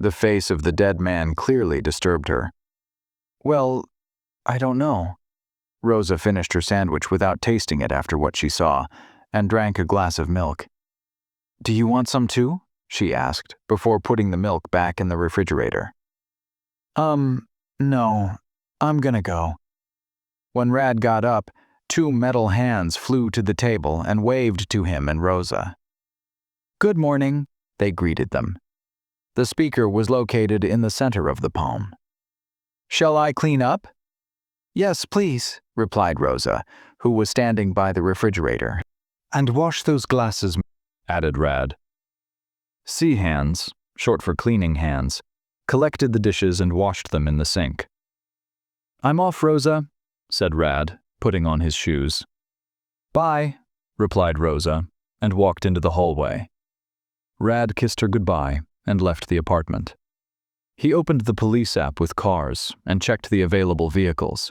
The face of the dead man clearly disturbed her. "Well, I don't know." Rosa finished her sandwich without tasting it after what she saw, and drank a glass of milk. "Do you want some too?" she asked, before putting the milk back in the refrigerator. No, I'm gonna go." When Rad got up, 2 metal hands flew to the table and waved to him and Rosa. "Good morning," they greeted them. The speaker was located in the center of the palm. "Shall I clean up?" "Yes, please," replied Rosa, who was standing by the refrigerator. "And wash those glasses," added Rad. C hands, short for cleaning hands, collected the dishes and washed them in the sink. "I'm off, Rosa," said Rad, putting on his shoes. "Bye," replied Rosa, and walked into the hallway. Rad kissed her goodbye and left the apartment. He opened the police app with cars and checked the available vehicles.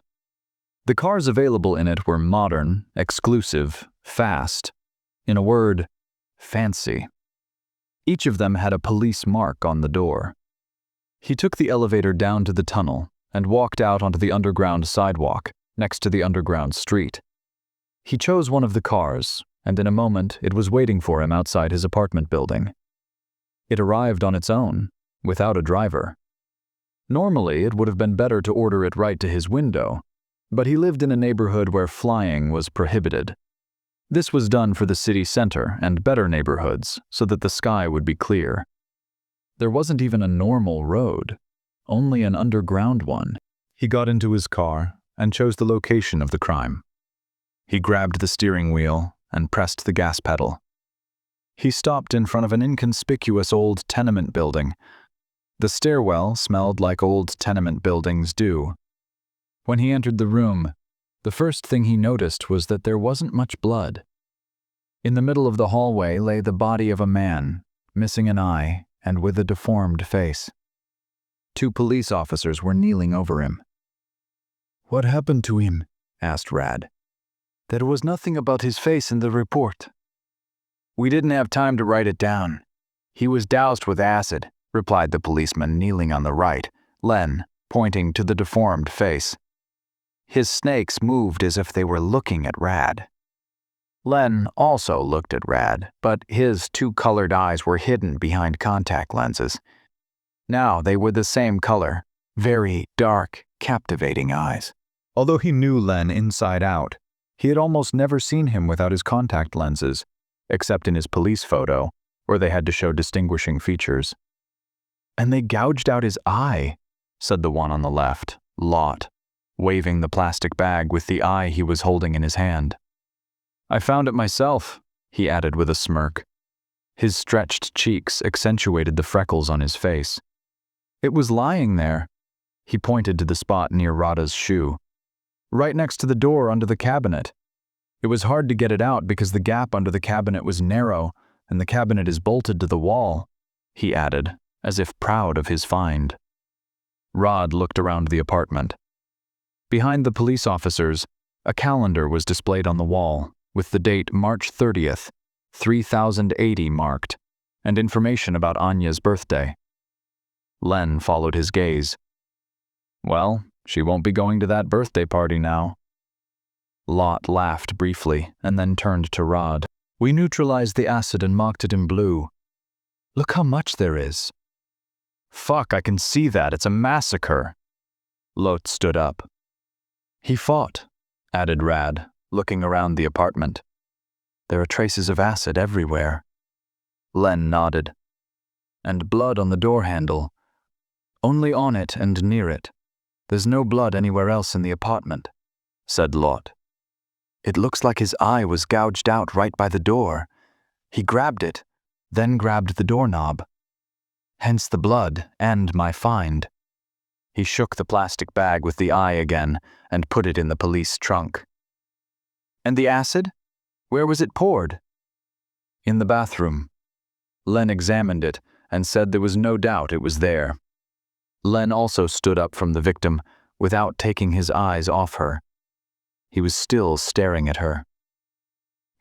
The cars available in it were modern, exclusive, fast. In a word, fancy. Each of them had a police mark on the door. He took the elevator down to the tunnel and walked out onto the underground sidewalk next to the underground street. He chose one of the cars, and in a moment it was waiting for him outside his apartment building. It arrived on its own, without a driver. Normally, it would have been better to order it right to his window, but he lived in a neighborhood where flying was prohibited. This was done for the city center and better neighborhoods so that the sky would be clear. There wasn't even a normal road, only an underground one. He got into his car and chose the location of the crime. He grabbed the steering wheel and pressed the gas pedal. He stopped in front of an inconspicuous old tenement building. The stairwell smelled like old tenement buildings do. When he entered the room, the first thing he noticed was that there wasn't much blood. In the middle of the hallway lay the body of a man, missing an eye and with a deformed face. 2 police officers were kneeling over him. "What happened to him?" asked Rad. "There was nothing about his face in the report." "We didn't have time to write it down. He was doused with acid," replied the policeman kneeling on the right, Len, pointing to the deformed face. His snakes moved as if they were looking at Rad. Len also looked at Rad, but his 2 colored eyes were hidden behind contact lenses. Now they were the same color, very dark, captivating eyes. Although he knew Len inside out, he had almost never seen him without his contact lenses, except in his police photo, where they had to show distinguishing features. "And they gouged out his eye," said the one on the left, Lot, waving the plastic bag with the eye he was holding in his hand. "I found it myself," he added with a smirk. His stretched cheeks accentuated the freckles on his face. "It was lying there." He pointed to the spot near Rada's shoe. "Right next to the door under the cabinet. It was hard to get it out because the gap under the cabinet was narrow and the cabinet is bolted to the wall," he added, as if proud of his find. Rod looked around the apartment. Behind the police officers, a calendar was displayed on the wall, with the date March 30th, 3080 marked, and information about Anya's birthday. Len followed his gaze. "Well, she won't be going to that birthday party now." Lot laughed briefly and then turned to Rod. "We neutralized the acid and marked it in blue. Look how much there is." "Fuck, I can see that. It's a massacre." Lot stood up. "He fought," added Rad, looking around the apartment. "There are traces of acid everywhere." Len nodded. "And blood on the door handle. Only on it and near it. There's no blood anywhere else in the apartment," said Lot. "It looks like his eye was gouged out right by the door. He grabbed it, then grabbed the doorknob. Hence the blood and my find." He shook the plastic bag with the eye again and put it in the police trunk. "And the acid? Where was it poured?" "In the bathroom." Len examined it and said there was no doubt it was there. Len also stood up from the victim without taking his eyes off her. He was still staring at her.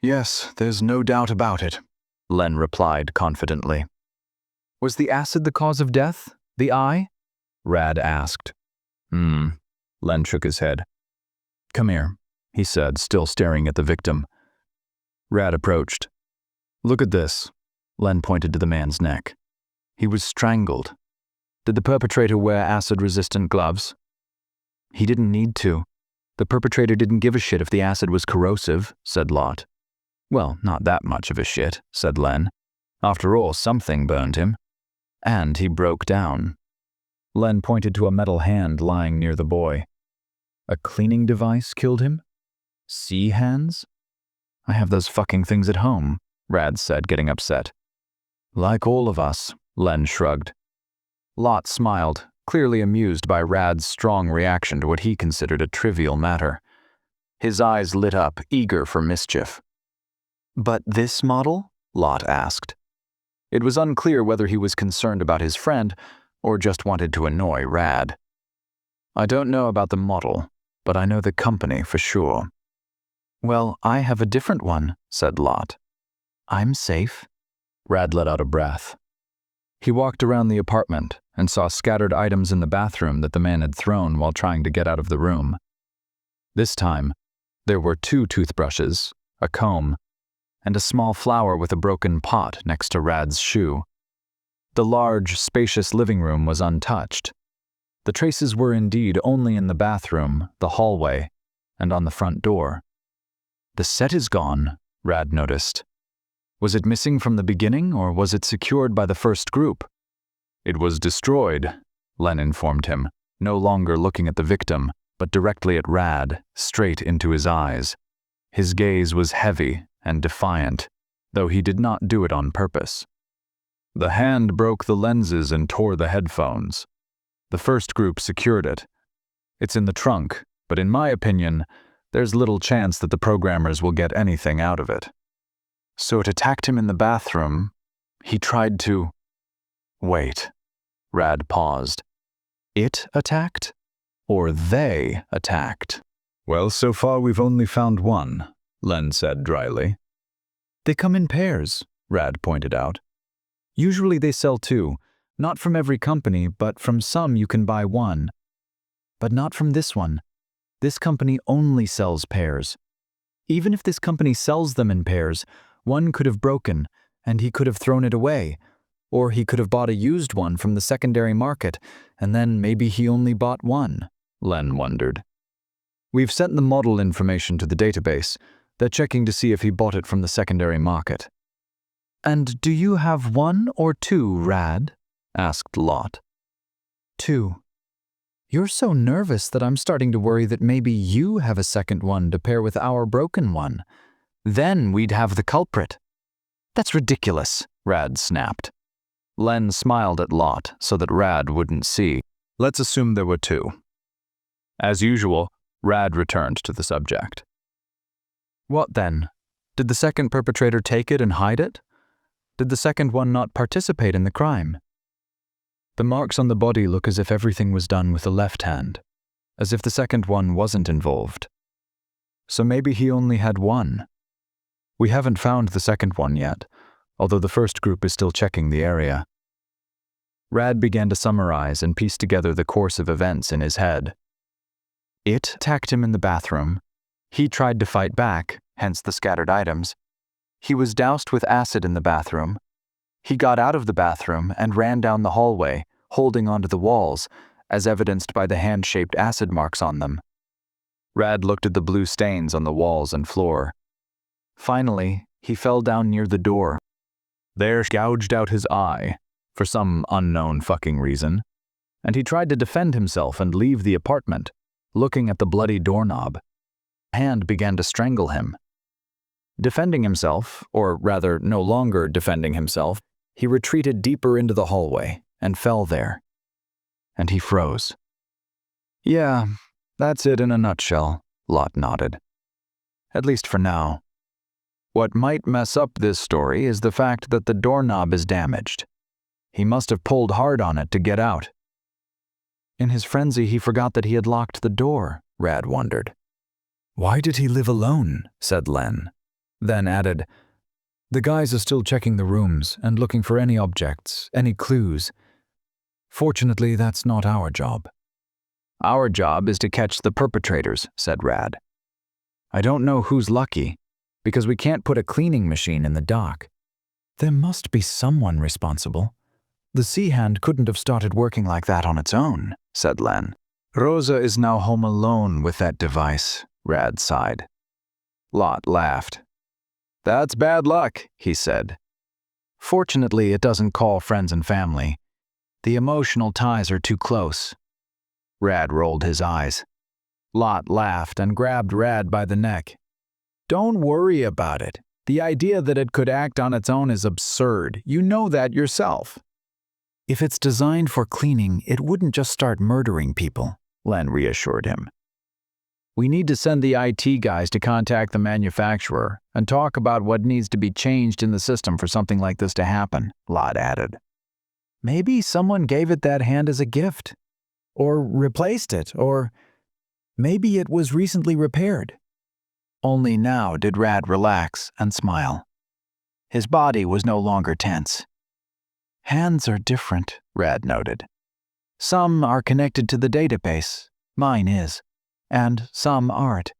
"Yes, there's no doubt about it," Len replied confidently. Was the acid the cause of death? The eye? Rad asked. Len shook his head. Come here, he said, still staring at the victim. Rad approached. Look at this. Len pointed to the man's neck. He was strangled. Did the perpetrator wear acid-resistant gloves? He didn't need to. The perpetrator didn't give a shit if the acid was corrosive, said Lot. Well, not that much of a shit, said Len. After all, something burned him. And he broke down. Len pointed to a metal hand lying near the boy. A cleaning device killed him? Sea hands? I have those fucking things at home, Rad said, getting upset. Like all of us, Len shrugged. Lot smiled, clearly amused by Rad's strong reaction to what he considered a trivial matter. His eyes lit up, eager for mischief. But this model? Lot asked. It was unclear whether he was concerned about his friend or just wanted to annoy Rad. I don't know about the model, but I know the company for sure. Well, I have a different one, said Lot. I'm safe. Rad let out a breath. He walked around the apartment and saw scattered items in the bathroom that the man had thrown while trying to get out of the room. This time, there were 2 toothbrushes, a comb, and a small flower with a broken pot next to Rad's shoe. The large, spacious living room was untouched. The traces were indeed only in the bathroom, the hallway, and on the front door. The set is gone, Rad noticed. Was it missing from the beginning, or was it secured by the first group? It was destroyed, Len informed him, no longer looking at the victim, but directly at Rad, straight into his eyes. His gaze was heavy and defiant, though he did not do it on purpose. The hand broke the lenses and tore the headphones. The first group secured it. It's in the trunk, but in my opinion, there's little chance that the programmers will get anything out of it. So it attacked him in the bathroom. He tried to... Wait. Rad paused. It attacked? Or they attacked? Well, so far we've only found one, Len said dryly. They come in pairs, Rad pointed out. Usually they sell 2, not from every company, but from some you can buy 1. But not from this one. This company only sells pairs. Even if this company sells them in pairs, one could have broken, and he could have thrown it away. Or he could have bought a used one from the secondary market, and then maybe he only bought 1, Len wondered. We've sent the model information to the database. They're checking to see if he bought it from the secondary market. And do you have 1 or 2, Rad? Asked Lot. 2. You're so nervous that I'm starting to worry that maybe you have a second one to pair with our broken one. Then we'd have the culprit. That's ridiculous, Rad snapped. Len smiled at Lot so that Rad wouldn't see. Let's assume there were 2. As usual, Rad returned to the subject. What then? Did the second perpetrator take it and hide it? Did the second one not participate in the crime? The marks on the body look as if everything was done with the left hand, as if the second one wasn't involved. So maybe he only had 1. We haven't found the second one yet, although the first group is still checking the area. Rad began to summarize and piece together the course of events in his head. It attacked him in the bathroom. He tried to fight back, hence the scattered items. He was doused with acid in the bathroom. He got out of the bathroom and ran down the hallway, holding onto the walls, as evidenced by the hand-shaped acid marks on them. Rad looked at the blue stains on the walls and floor. Finally, he fell down near the door. There gouged out his eye, for some unknown fucking reason, and he tried to defend himself and leave the apartment, looking at the bloody doorknob. A hand began to strangle him. Defending himself, or rather no longer defending himself, he retreated deeper into the hallway and fell there. And he froze. Yeah, that's it in a nutshell, Lot nodded. At least for now. What might mess up this story is the fact that the doorknob is damaged. He must have pulled hard on it to get out. In his frenzy, he forgot that he had locked the door, Rad wondered. Why did he live alone? Said Len. Then added, The guys are still checking the rooms and looking for any objects, any clues. Fortunately, that's not our job. Our job is to catch the perpetrators, said Rad. I don't know who's lucky, because we can't put a cleaning machine in the dock. There must be someone responsible. The sea hand couldn't have started working like that on its own, said Len. Rosa is now home alone with that device, Rad sighed. Lot laughed. That's bad luck, he said. Fortunately, it doesn't call friends and family. The emotional ties are too close. Rad rolled his eyes. Lot laughed and grabbed Rad by the neck. Don't worry about it. The idea that it could act on its own is absurd. You know that yourself. If it's designed for cleaning, it wouldn't just start murdering people, Len reassured him. We need to send the IT guys to contact the manufacturer and talk about what needs to be changed in the system for something like this to happen, Lot added. Maybe someone gave it that hand as a gift. Or replaced it, or maybe it was recently repaired. Only now did Rad relax and smile. His body was no longer tense. Hands are different, Rad noted. Some are connected to the database, mine is, and some aren't.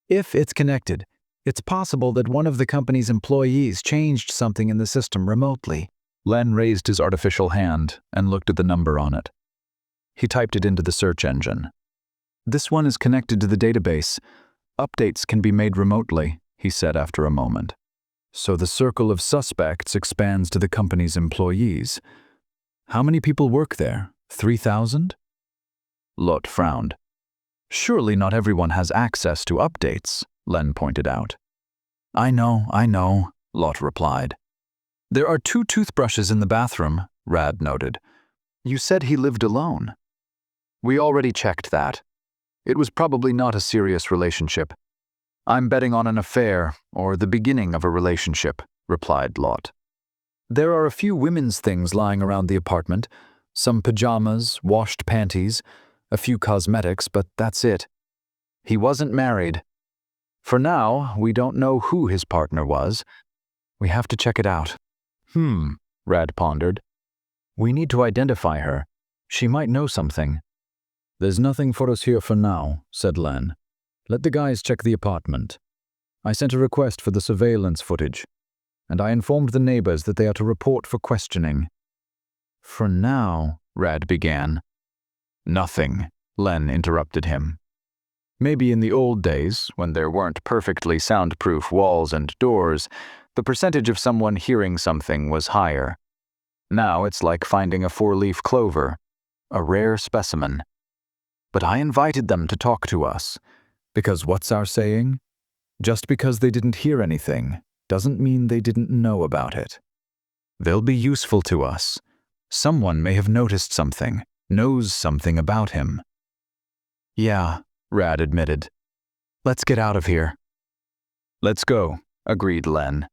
If it's connected, it's possible that one of the company's employees changed something in the system remotely. Len raised his artificial hand and looked at the number on it. He typed it into the search engine. This one is connected to the database. Updates can be made remotely, he said after a moment. So the circle of suspects expands to the company's employees. How many people work there? 3,000? Lot frowned. Surely not everyone has access to updates, Len pointed out. I know, Lot replied. There are 2 toothbrushes in the bathroom, Rad noted. You said he lived alone. We already checked that. It was probably not a serious relationship. I'm betting on an affair, or the beginning of a relationship, replied Lot. There are a few women's things lying around the apartment, some pajamas, washed panties, a few cosmetics, but that's it. He wasn't married. For now, we don't know who his partner was. We have to check it out. Rad pondered. We need to identify her. She might know something. There's nothing for us here for now, said Len. Let the guys check the apartment. I sent a request for the surveillance footage, and I informed the neighbors that they are to report for questioning. For now, Rad began. Nothing, Len interrupted him. Maybe in the old days, when there weren't perfectly soundproof walls and doors, the percentage of someone hearing something was higher. Now it's like finding a 4-leaf clover, a rare specimen. But I invited them to talk to us, because what's our saying? Just because they didn't hear anything doesn't mean they didn't know about it. They'll be useful to us. Someone may have noticed something, knows something about him. Yeah, Rad admitted. Let's get out of here. Let's go, agreed Len.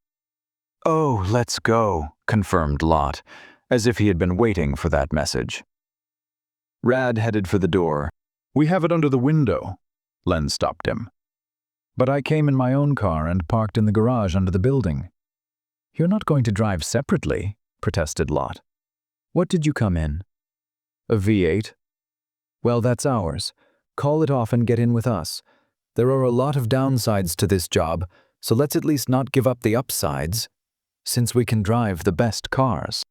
Oh, let's go, confirmed Lot, as if he had been waiting for that message. Rad headed for the door. We have it under the window. Len stopped him. But I came in my own car and parked in the garage under the building. You're not going to drive separately, protested Lot. What did you come in? A V8. Well, that's ours. Call it off and get in with us. There are a lot of downsides to this job, so let's at least not give up the upsides, since we can drive the best cars.